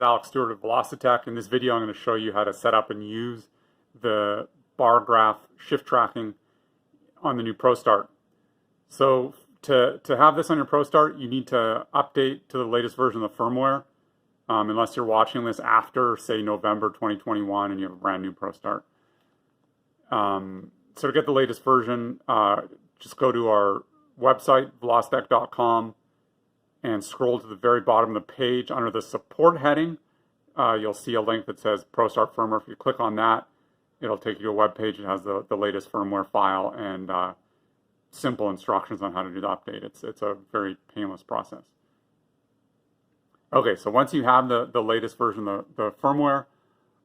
Alex Stewart of Velocitek. In this video, I'm going to show you how to set up and use the bar graph shift tracking on the new ProStart. So to have this on your ProStart, you need to update to the latest version of the firmware, unless you're watching this after, say, November 2021 and you have a brand new ProStart. So to get the latest version, just go to our website, velocitek.com, and scroll to the very bottom of the page. Under the support heading, you'll see a link that says ProStart Firmware. If you click on that, it'll take you to a web page that has the latest firmware file and simple instructions on how to do the update. It's a very painless process. Okay, so once you have the latest version of the firmware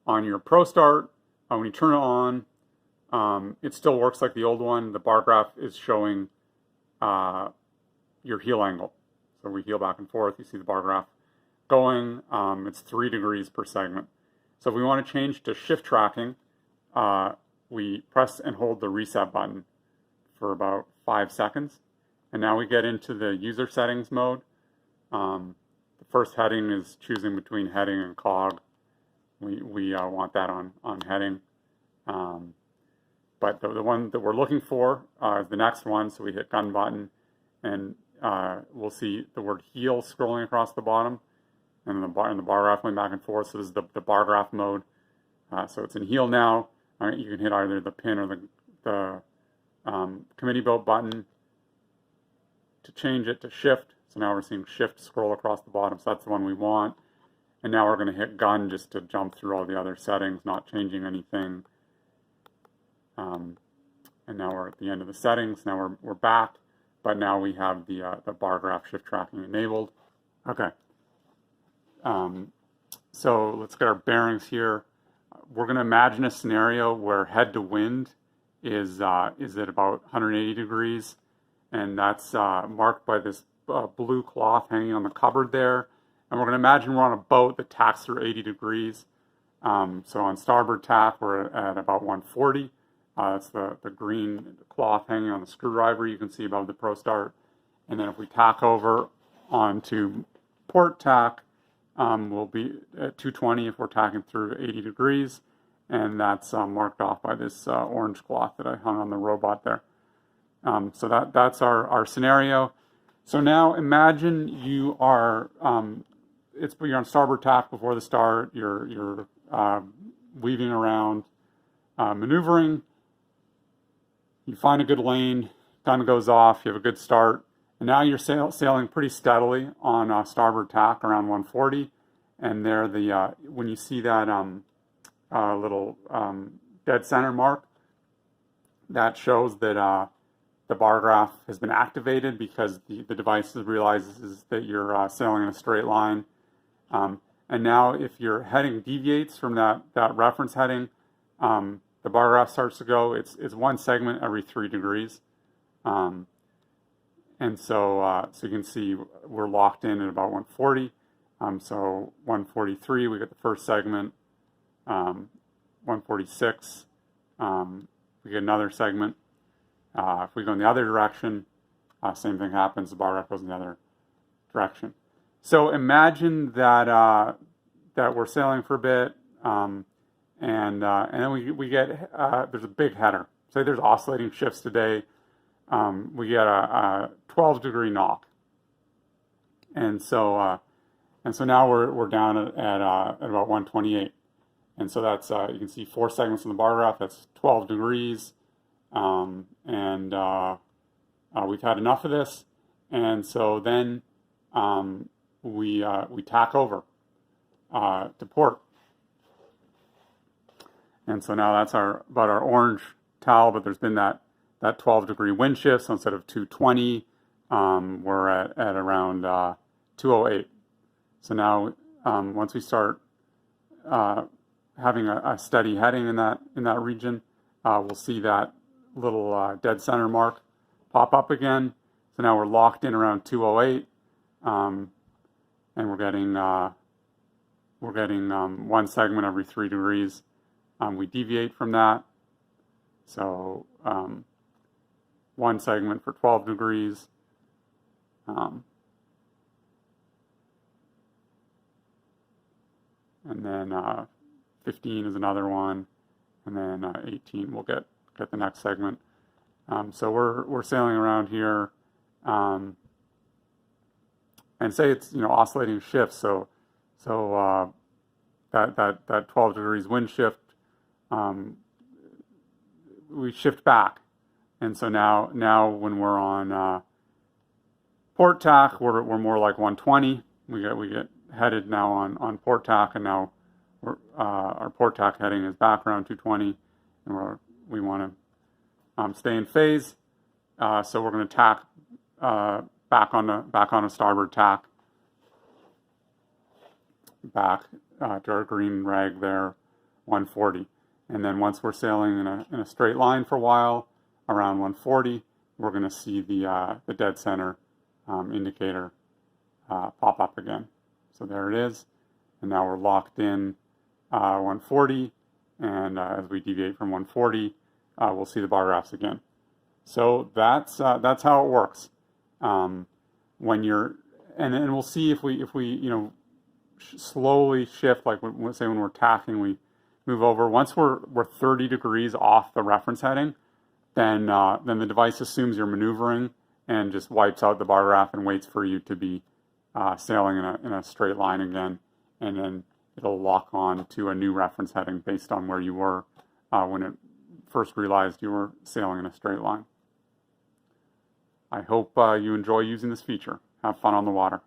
on your ProStart, when you turn it on, it still works like the old one. The bar graph is showing your heel angle. So we heel back and forth. You see the bar graph going. It's 3 degrees per segment. So if we want to change to shift tracking, we press and hold the reset button for about 5 seconds. And now we get into the user settings mode. The first heading is choosing between heading and cog. We want that on heading. But the one that we're looking for is the next one. So we hit gun button, and we'll see the word heel scrolling across the bottom, and the bar graph going back and forth. So this is the bar graph mode. So it's in heel now. You can hit either the pin or the committee build button to change it to shift. So now we're seeing shift scroll across the bottom. So that's the one we want. And now we're going to hit gun just to jump through all the other settings, not changing anything. And now we're at the end of the settings. Now we're back, but now we have the bar graph shift tracking enabled. Okay. So let's get our bearings here. We're going to imagine a scenario where head to wind is at about 180 degrees, and that's marked by this blue cloth hanging on the cupboard there. And we're going to imagine we're on a boat that tacks through 80 degrees. So on starboard tack, we're at about 140. That's the green cloth hanging on the screwdriver you can see above the ProStart. And then if we tack over onto port tack, we'll be at 220 if we're tacking through 80 degrees. And that's marked off by this orange cloth that I hung on the robot there. So that's our scenario. So now imagine you are, you're on starboard tack before the start, you're weaving around, maneuvering. You find a good lane, gun goes off, you have a good start, and now you're sailing pretty steadily on starboard tack around 140, and there when you see that little dead center mark, that shows that the bar graph has been activated because the device realizes that you're sailing in a straight line. And now if your heading deviates from that reference heading, the bar graph starts to go. It's one segment every 3 degrees. And so you can see we're locked in at about 140. So 143, we get the first segment. 146, we get another segment. If we go in the other direction, same thing happens. The bar graph goes in the other direction. So imagine that we're sailing for a bit, and then we get there's a big header. Say there's oscillating shifts today. We get a 12-degree knock, and so now we're down at about 128, and so that's you can see 4 segments in the bar graph. That's 12 degrees, and we've had enough of this, and so then we tack over to port. And so now that's about our orange towel, but there's been that 12-degree wind shift. So instead of 220, we're at around 208. So now once we start having a steady heading in that region, we'll see that little dead center mark pop up again. So now we're locked in around 208, and we're getting one segment every 3 degrees. We deviate from that, so one segment for 12 degrees. and then 15 is another one, and then 18 we'll get the next segment. So we're sailing around here, and say it's oscillating shifts. So that 12 degrees wind shift, we shift back, and so now when we're on port tack, we're more like 120. We get headed now on port tack, and now our port tack heading is back around 220, and we want to stay in phase. So we're going to tack back on a starboard tack, back to our green rag there, 140. And then once we're sailing in a straight line for a while, around 140, we're going to see the dead center indicator pop up again. So there it is. And now we're locked in 140, and as we deviate from 140, we'll see the bar graphs again. So that's how it works. When you're and we'll see if we slowly shift, like let's say when we're tacking, we move over. Once we're 30 degrees off the reference heading, then the device assumes you're maneuvering and just wipes out the bar graph and waits for you to be sailing in a straight line again, and then it'll lock on to a new reference heading based on where you were when it first realized you were sailing in a straight line. I hope you enjoy using this feature. Have fun on the water.